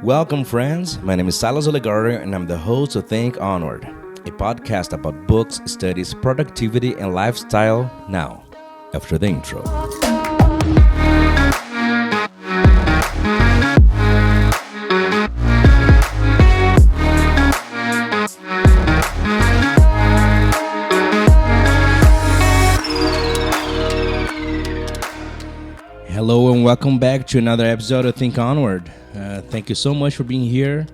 Welcome, friends. My name is Silas Ollegario, and I'm the host of Think Onward, a podcast about books, studies, productivity, and lifestyle. Now, after the intro. Hello and welcome back to another episode of Think Onward. Thank you so much for being here.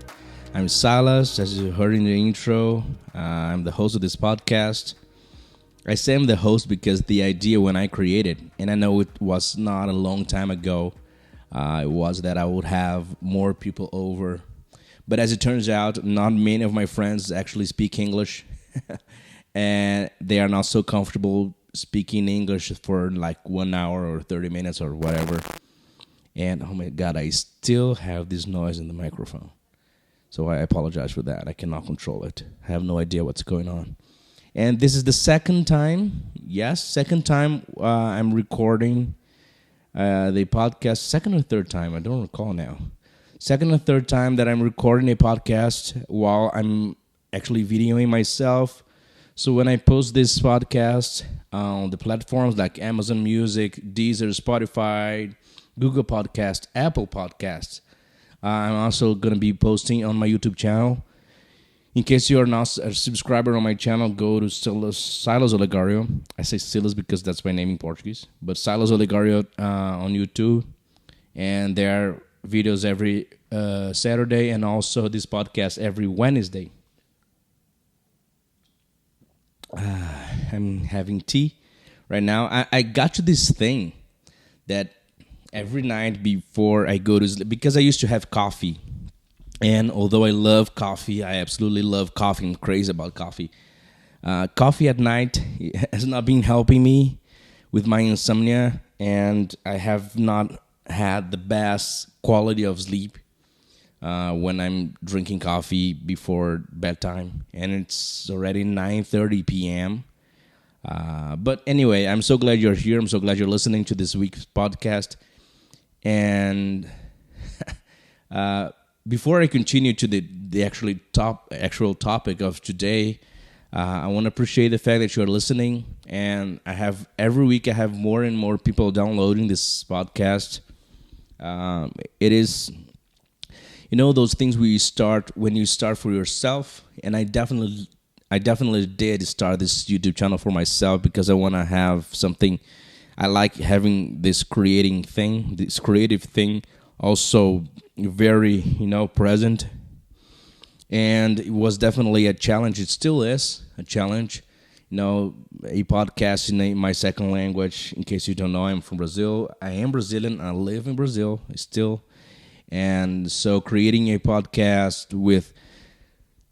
I'm Silas, as you heard in the intro. I'm the host of this podcast. I say I'm the host because the idea when I created, and I know it was not a long time ago, it was that I would have more people over. But as it turns out, not many of my friends actually speak English, and they are not so comfortable speaking English for like 1 hour or 30 minutes or whatever. And oh my God, I still have this noise in the microphone. So I apologize for that. I cannot control it. I have no idea what's going on. And this is the second time I'm recording the podcast. Second or third time, I don't recall now. Second or third time that I'm recording a podcast while I'm actually videoing myself. So when I post this podcast on the platforms like Amazon Music, Deezer, Spotify, Google Podcast, Apple Podcasts, I'm also going to be posting on my YouTube channel. In case you are not a subscriber on my channel, go to Silas Ollegario. I say Silas because that's my name in Portuguese. But Silas Ollegario on YouTube. And there are videos every Saturday and also this podcast every Wednesday. I'm having tea right now. I got to this thing that every night before I go to sleep, because I used to have coffee. And although I love coffee, I absolutely love coffee. I'm crazy about coffee. Coffee at night has not been helping me with my insomnia. And I have not had the best quality of sleep when I'm drinking coffee before bedtime, and it's already 9:30 p.m. But anyway, I'm so glad you're here. I'm so glad you're listening to this week's podcast. And before I continue to the actual topic of today, I want to appreciate the fact that you're listening. And every week I have more and more people downloading this podcast. It is, those things when you start for yourself. And I definitely did start this YouTube channel for myself because I want to have something. I like having this creative thing, also very, present. And it was definitely a challenge. It still is a challenge. A podcast in my second language. In case you don't know, I'm from Brazil. I am Brazilian. I live in Brazil still. And so creating a podcast with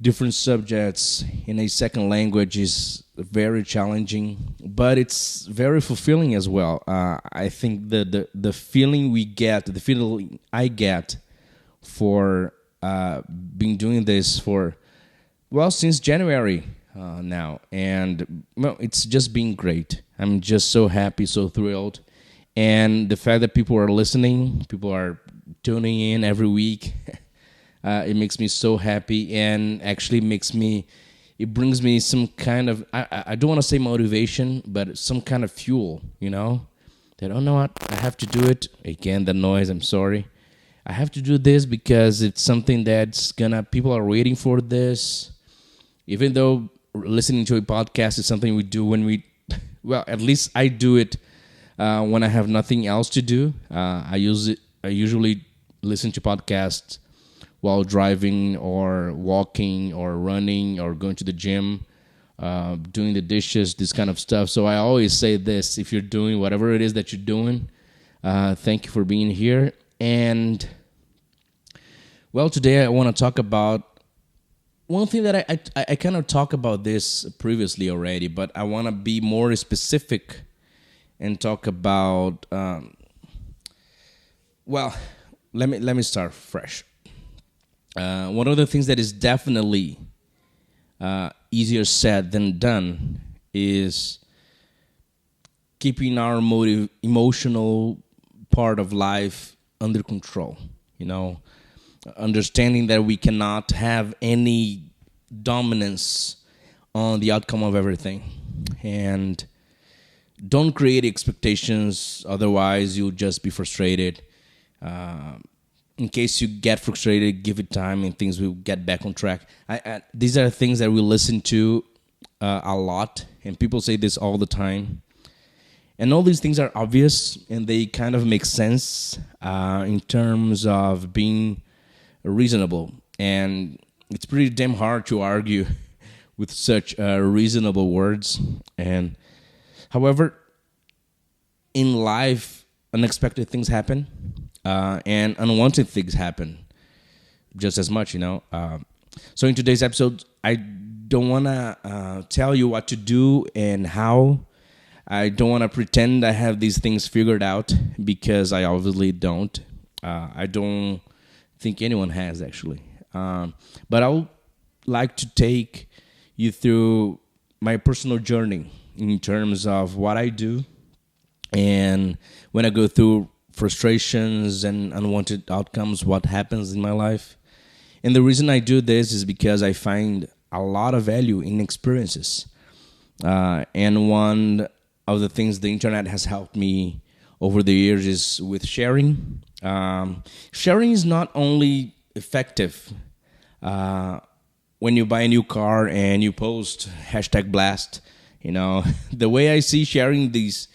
different subjects in a second language is very challenging, but it's very fulfilling as well. I think the feeling I get for been doing this since January now, and it's just been great. I'm just so happy, so thrilled, and the fact that people are listening, people are tuning in every week. It makes me so happy, and actually it brings me some kind of, I don't want to say motivation, but some kind of fuel, that, oh, no, what, I have to do it. Again, the noise, I'm sorry. I have to do this because it's something people are waiting for this. Even though listening to a podcast is something we do at least I do it when I have nothing else to do. I usually listen to podcasts while driving or walking or running or going to the gym, doing the dishes, this kind of stuff. So I always say this: if you're doing whatever it is that you're doing, thank you for being here. And, today I want to talk about one thing that I kind of talked about this previously already, but I want to be more specific and talk about, let me start fresh. One of the things that is definitely easier said than done is keeping our emotional part of life under control. understanding that we cannot have any dominance on the outcome of everything. And don't create expectations, otherwise you'll just be frustrated. In case you get frustrated, give it time and things will get back on track. These are things that we listen to a lot, and people say this all the time. And all these things are obvious, and they kind of make sense in terms of being reasonable. And it's pretty damn hard to argue with such reasonable words. And however, in life, unexpected things happen, and unwanted things happen just as much, So in today's episode, I don't want to tell you what to do and how. I don't want to pretend I have these things figured out, because I obviously don't. I don't think anyone has, actually. But I would like to take you through my personal journey in terms of what I do, and when I go through frustrations and unwanted outcomes, what happens in my life. And the reason I do this is because I find a lot of value in experiences. And one of the things the internet has helped me over the years is with sharing. Sharing is not only effective when you buy a new car and you post #blast. The way I see sharing these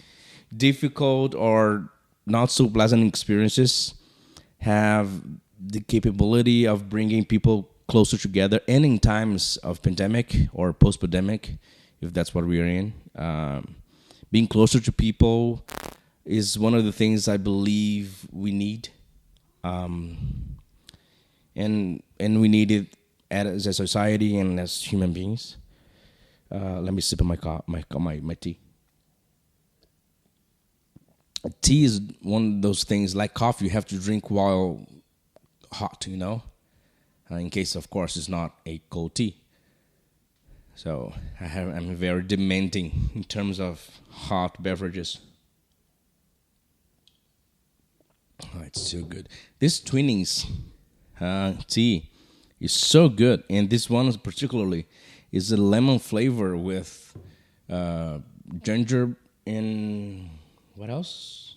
difficult or not so pleasant experiences have the capability of bringing people closer together, and in times of pandemic or post-pandemic, if that's what we are in, being closer to people is one of the things I believe we need, and we need it as a society and as human beings. Let me sip on my tea. Tea is one of those things, like coffee, you have to drink while hot, in case, of course, it's not a cold tea. So I'm very demanding in terms of hot beverages. Oh, it's so good. This Twinings tea is so good, and this one particularly is a lemon flavor with ginger and what else?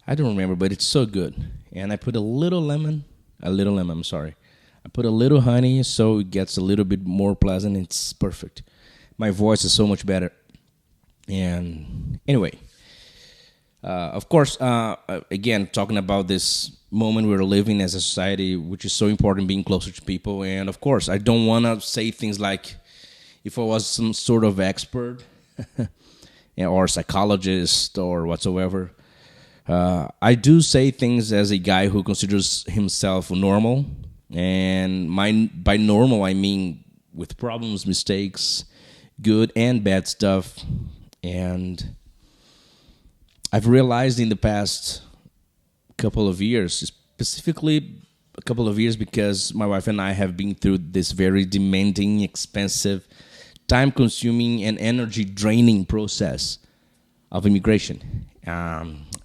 I don't remember, but it's so good. And I put a little lemon, I'm sorry. I put a little honey so it gets a little bit more pleasant. It's perfect. My voice is so much better. And anyway, of course, again, talking about this moment we're living as a society, which is so important, being closer to people. And of course, I don't want to say things like if I was some sort of expert or psychologist or whatsoever. I do say things as a guy who considers himself normal. And by normal, I mean with problems, mistakes, good and bad stuff. And I've realized in the past couple of years, specifically a couple of years, because my wife and I have been through this very demanding, expensive, time-consuming, and energy-draining process of immigration.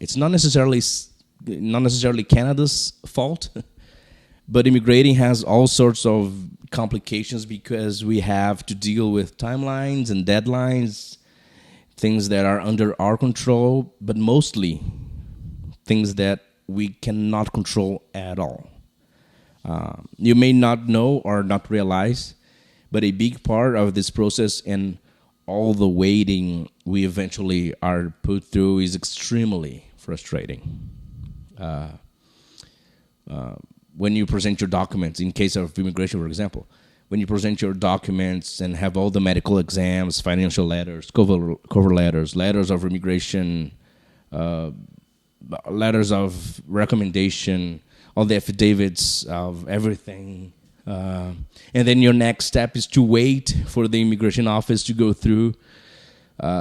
It's not necessarily Canada's fault, but immigrating has all sorts of complications because we have to deal with timelines and deadlines, things that are under our control, but mostly things that we cannot control at all. You may not know or not realize, but a big part of this process and all the waiting we eventually are put through is extremely frustrating. When you present your documents, in case of immigration, for example, when you present your documents and have all the medical exams, financial letters, cover letters, letters of immigration, letters of recommendation, all the affidavits of everything, and then your next step is to wait for the immigration office to go through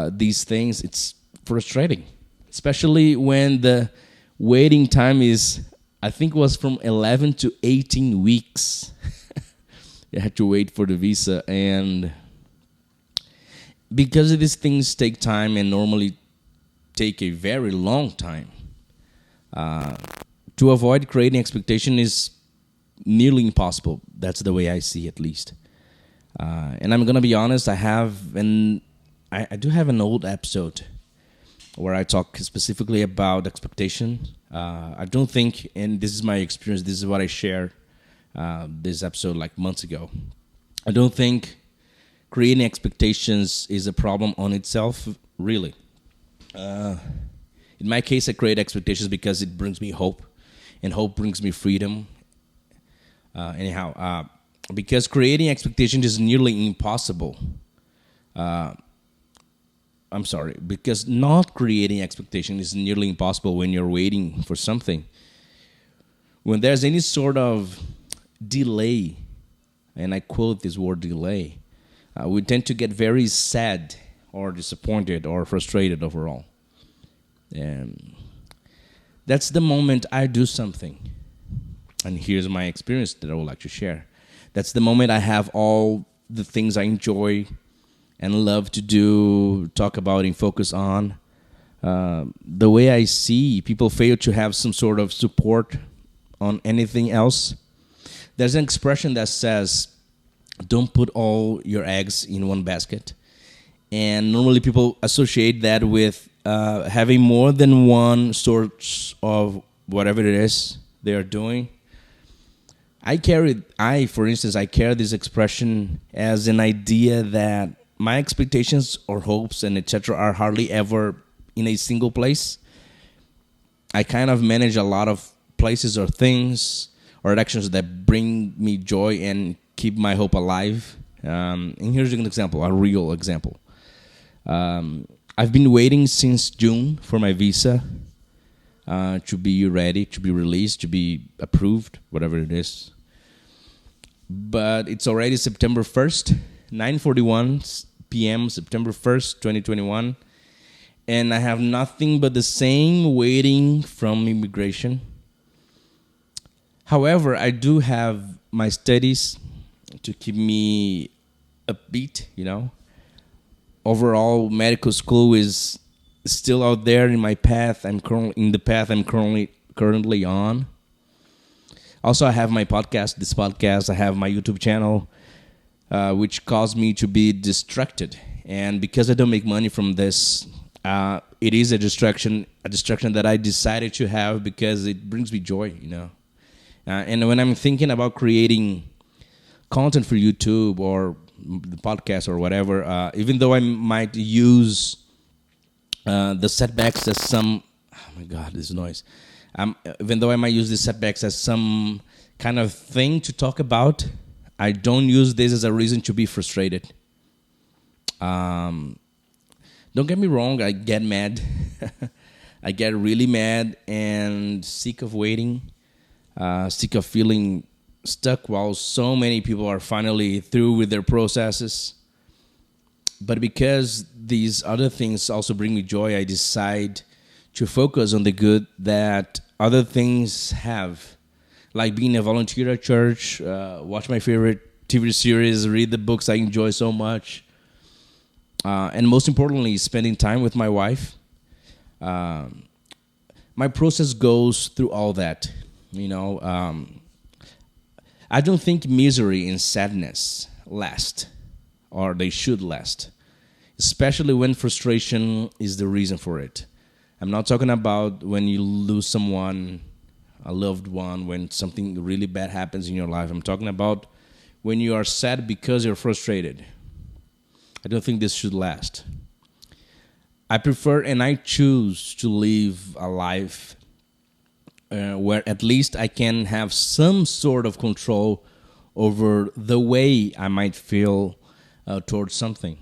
these things. It's frustrating, especially when the waiting time is, I think it was from 11 to 18 weeks. You had to wait for the visa. And because these things take time and normally take a very long time, to avoid creating expectation is nearly impossible. That's the way I see it, at least. And I'm gonna be honest. I do have an old episode where I talk specifically about expectation. I don't think, and this is my experience. This is what I shared this episode like months ago. I don't think creating expectations is a problem on itself, really. In my case, I create expectations because it brings me hope, and hope brings me freedom. Because creating expectations is nearly impossible. I'm sorry, because not creating expectation is nearly impossible when you're waiting for something. When there's any sort of delay, and I quote this word delay, we tend to get very sad or disappointed or frustrated overall. And that's the moment I do something. And here's my experience that I would like to share. That's the moment I have all the things I enjoy and love to do, talk about, and focus on. The way I see people fail to have some sort of support on anything else. There's an expression that says, don't put all your eggs in one basket. And normally people associate that with having more than one source of whatever it is they are doing. For instance, I carry this expression as an idea that my expectations or hopes and etc. are hardly ever in a single place. I kind of manage a lot of places or things or actions that bring me joy and keep my hope alive. And here's an example, a real example. I've been waiting since June for my visa to be ready, to be released, to be approved, whatever it is. But it's already September 1st, 9:41 p.m., September 1st, 2021. And I have nothing but the same waiting from immigration. However, I do have my studies to keep me upbeat, Overall, medical school is still out there in my path. I'm currently on. Also, I have my podcast. I have my YouTube channel, which caused me to be distracted. And because I don't make money from this, it is a distraction that I decided to have because it brings me joy, And when I'm thinking about creating content for YouTube or the podcast or whatever, even though I might use the setbacks as some... Oh my God, this noise. Even though I might use the setbacks as some kind of thing to talk about, I don't use this as a reason to be frustrated. Don't get me wrong, I get mad. I get really mad and sick of waiting, sick of feeling stuck while so many people are finally through with their processes. But because these other things also bring me joy, I decide to focus on the good that other things have, like being a volunteer at church, watch my favorite TV series, read the books I enjoy so much, and most importantly, spending time with my wife. My process goes through all that, I don't think misery and sadness last, or they should last, especially when frustration is the reason for it. I'm not talking about when you lose someone, a loved one, when something really bad happens in your life. I'm talking about when you are sad because you're frustrated. I don't think this should last. I prefer and I choose to live a life where at least I can have some sort of control over the way I might feel towards something.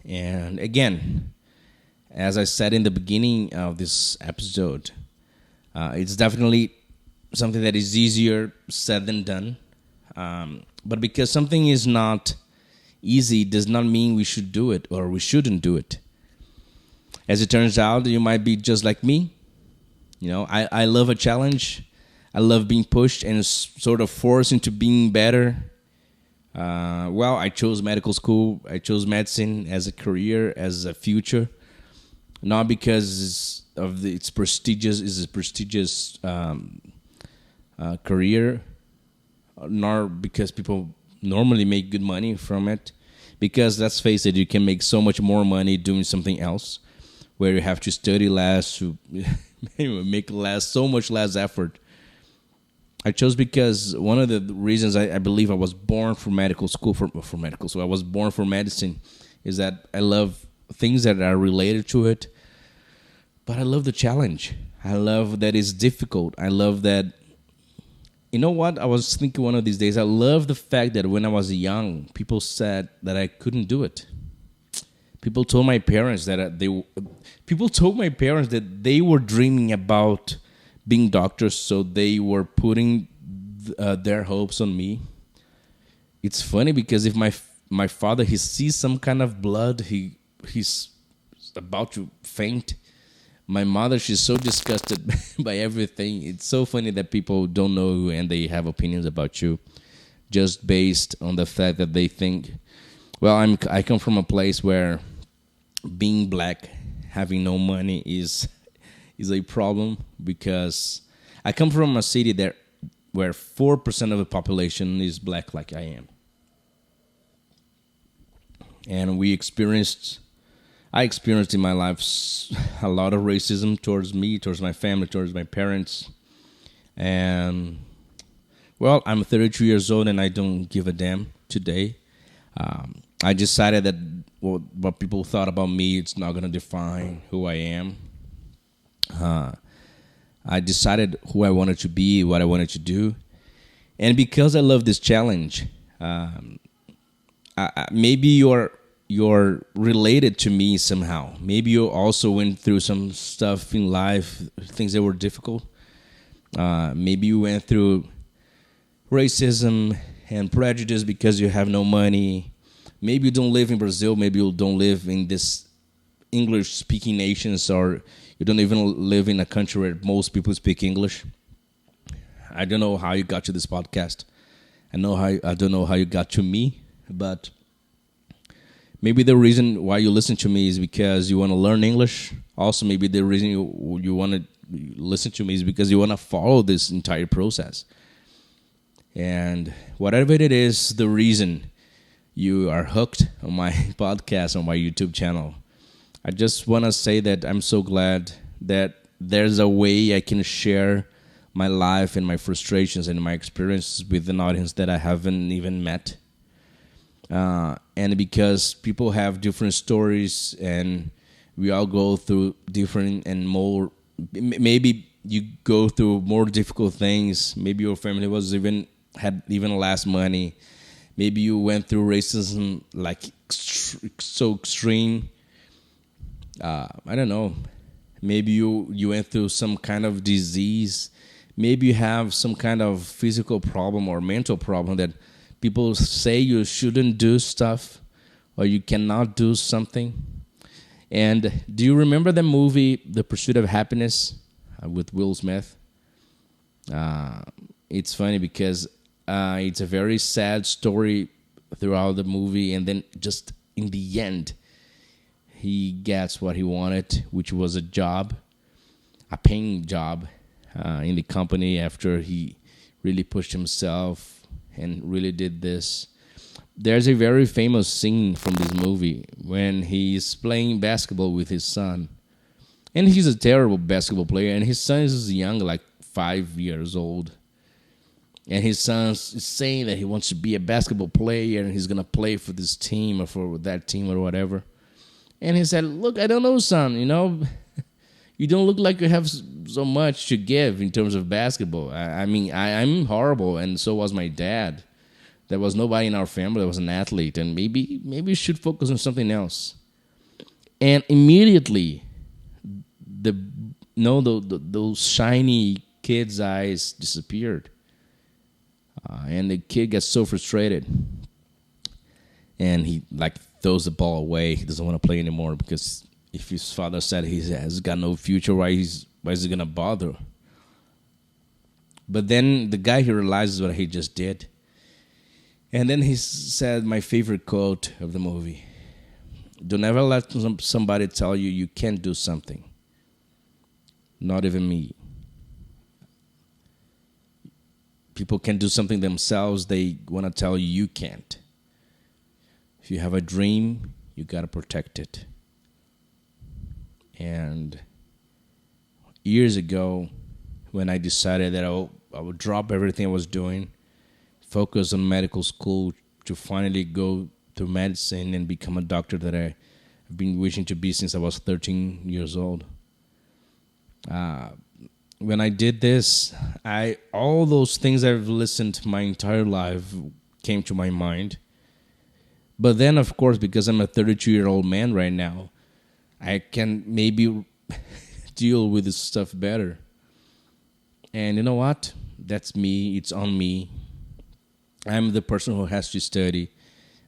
And again, as I said in the beginning of this episode, it's definitely something that is easier said than done. But because something is not easy does not mean we should do it or we shouldn't do it. As it turns out, you might be just like me. I love a challenge. I love being pushed and sort of forced into being better. I chose medical school. I chose medicine as a career, as a future. Not because it's a prestigious career, nor because people normally make good money from it. Because let's face it, you can make so much more money doing something else, where you have to study less, to make so much less effort. I chose because one of the reasons I believe I was born for medical school, for medical school, I was born for medicine, is that I love things that are related to it, but I love the challenge. I love that it's difficult. I love that, you know what? I was thinking one of these days, I love the fact that when I was young, people said that I couldn't do it. People told my parents that they were dreaming about being doctors, so they were putting their hopes on me. It's funny because if my father, he sees some kind of blood, he's about to faint. My mother, she's so disgusted by everything. It's so funny that people don't know you and they have opinions about you just based on the fact that they think, well, I come from a place where being black, having no money is a problem, because I come from a city where 4% of the population is black like I am. And I experienced in my life a lot of racism towards me, towards my family, towards my parents. And, well, I'm 32 years old and I don't give a damn today. I decided that what people thought about me, it's not going to define who I am. I decided who I wanted to be, what I wanted to do. And because I love this challenge, maybe you're related to me somehow. Maybe you also went through some stuff in life, things that were difficult. Maybe you went through racism and prejudice because you have no money. Maybe you don't live in Brazil. Maybe you don't live in this English-speaking nations, or you don't even live in a country where most people speak English. I don't know how you got to this podcast. I don't know how you got to me, but maybe the reason why you listen to me is because you want to learn English. Also, maybe the reason you want to listen to me is because you want to follow this entire process. And whatever it is, the reason you are hooked on my podcast, on my YouTube channel, I just want to say that I'm so glad that there's a way I can share my life and my frustrations and my experiences with an audience that I haven't even met. And because people have different stories and we all go through different and more, maybe you go through more difficult things. Maybe your family had less money. Maybe you went through racism like so extreme. I don't know. Maybe you went through some kind of disease. Maybe you have some kind of physical problem or mental problem that people say you shouldn't do stuff or you cannot do something. And do you remember the movie The Pursuit of Happiness with Will Smith? It's funny because it's a very sad story throughout the movie, and then just in the end, he gets what he wanted, which was a job, a paying job in the company after he really pushed himself and really did this. There's a very famous scene from this movie when he's playing basketball with his son. And he's a terrible basketball player, and his son is young, like 5 years old. And his son is saying that he wants to be a basketball player and he's going to play for this team or for that team or whatever. And he said, "Look, I don't know, son, you don't look like you have so much to give in terms of basketball. I'm horrible, and so was my dad. There was nobody in our family that was an athlete, and maybe you should focus on something else." And immediately, those shiny kid's eyes disappeared. And the kid gets so frustrated. And he throws the ball away. He doesn't want to play anymore because if his father said he has got no future, why is he going to bother? But then the guy, he realizes what he just did. And then he said my favorite quote of the movie: "Don't ever let somebody tell you can't do something. Not even me." people can do something themselves, they want to tell you you can't. If you have a dream, you got to protect it. And years ago, when I decided that I would drop everything I was doing, focus on medical school to finally go through medicine and become a doctor that I've been wishing to be since I was 13 years old. When I did this, all those things I've listened to my entire life came to my mind. But then, of course, because I'm a 32-year-old man right now, I can maybe deal with this stuff better. And you know what? That's me. It's on me. I'm the person who has to study.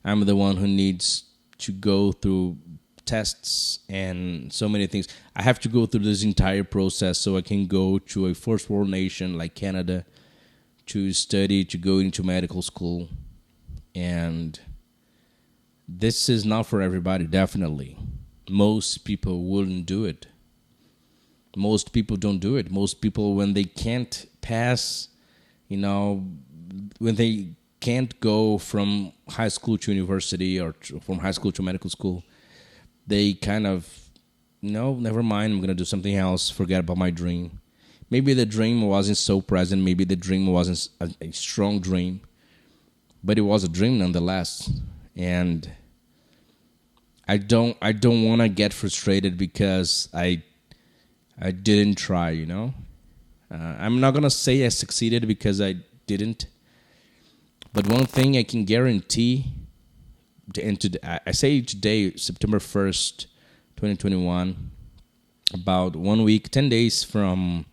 I'm the one who needs to go through tests and so many things. I have to go through this entire process so I can go to a first world nation like Canada to study, to go into medical school. And this is not for everybody, definitely. Most people wouldn't do it. Most people don't do it. Most people, when they can't pass, when they can't go from high school to university or from high school to medical school, they kind of, never mind, I'm going to do something else, forget about my dream. Maybe the dream wasn't so present. Maybe the dream wasn't a strong dream. But it was a dream nonetheless. And I don't want to get frustrated because I didn't try, I'm not going to say I succeeded because I didn't. But one thing I can guarantee, I say today, September 1st, 2021, about 1 week, 10 days from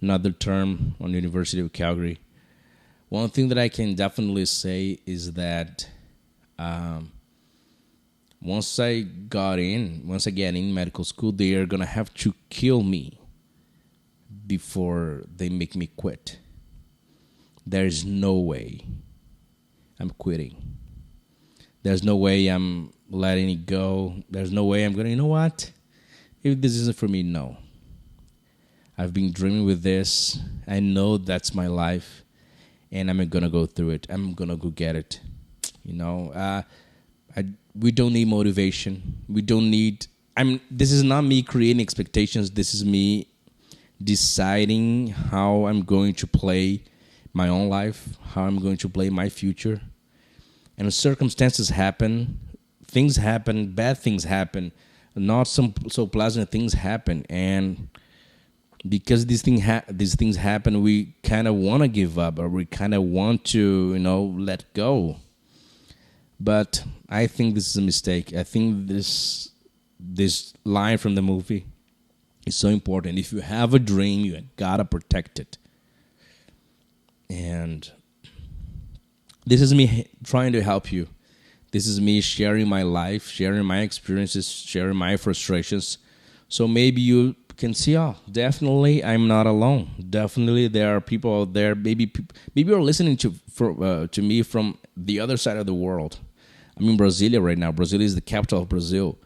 another term on the University of Calgary. One thing that I can definitely say is that once I get in medical school, they are going to have to kill me before they make me quit. There's no way I'm quitting. There's no way I'm letting it go. There's no way I'm going to, you know what? If this isn't for me, no. I've been dreaming with this. I know that's my life. And I'm going to go through it. I'm going to go get it. We don't need motivation. We don't need... This is not me creating expectations. This is me deciding how I'm going to play my own life, how I'm going to play my future. And circumstances happen, things happen, bad things happen, not some so pleasant things happen. And because these things happen, we kind of want to give up, or we kind of want to, let go. But I think this is a mistake. I think this line from the movie is so important. If you have a dream, you gotta protect it. And this is me trying to help you. This is me sharing my life, sharing my experiences, sharing my frustrations. So maybe you can see, definitely I'm not alone. Definitely there are people out there. Maybe you're listening to me from the other side of the world. I'm in Brasilia right now. Brasilia is the capital of Brazil.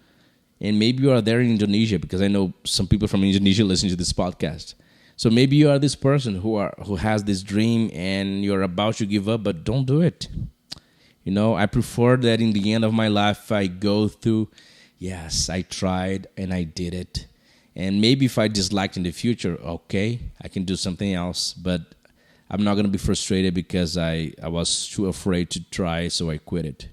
And maybe you are there in Indonesia, because I know some people from Indonesia listen to this podcast. So maybe you are this person who has this dream and you're about to give up, but don't do it. I prefer that in the end of my life I go through, yes, I tried and I did it. And maybe if I disliked in the future, okay, I can do something else. But I'm not going to be frustrated because I was too afraid to try, so I quit it.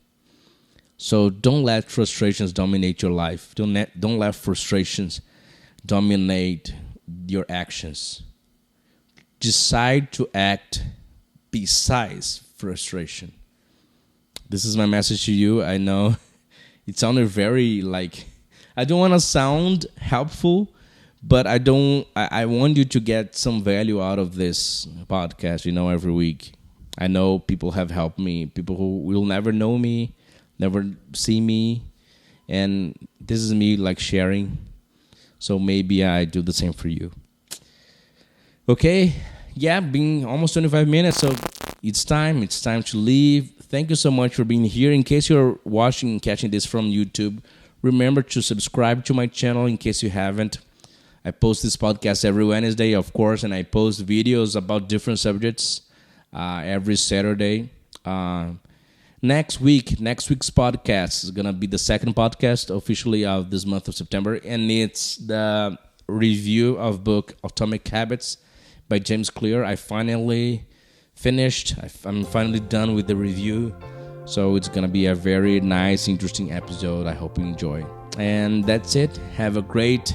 So don't let frustrations dominate your life. Don't let frustrations dominate your actions. Decide to act besides frustration. This is my message to you. I know it sounded very I don't want to sound helpful, but I want you to get some value out of this podcast, every week. I know people have helped me, people who will never know me, never see me, and this is me sharing. So maybe I do the same for you. Okay, been almost 25 minutes, so it's time to leave. Thank you so much for being here. In case you're watching and catching this from YouTube, remember to subscribe to my channel in case you haven't. I post this podcast every Wednesday, of course, and I post videos about different subjects. every Saturday. Next week's podcast is gonna be the second podcast officially of this month of September, and it's the review of book Atomic Habits by James Clear. I finally finished. I'm finally done with the review, so it's gonna be a very nice, interesting episode. I hope you enjoy. And that's it. Have a great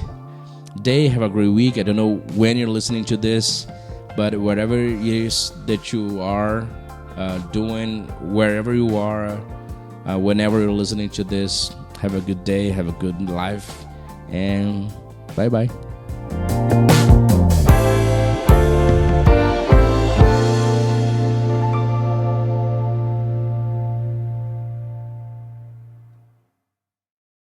day. Have a great week. I don't know when you're listening to this, but whatever it is that you are doing, wherever you are, whenever you're listening to this, have a good day. Have a good life, and bye-bye.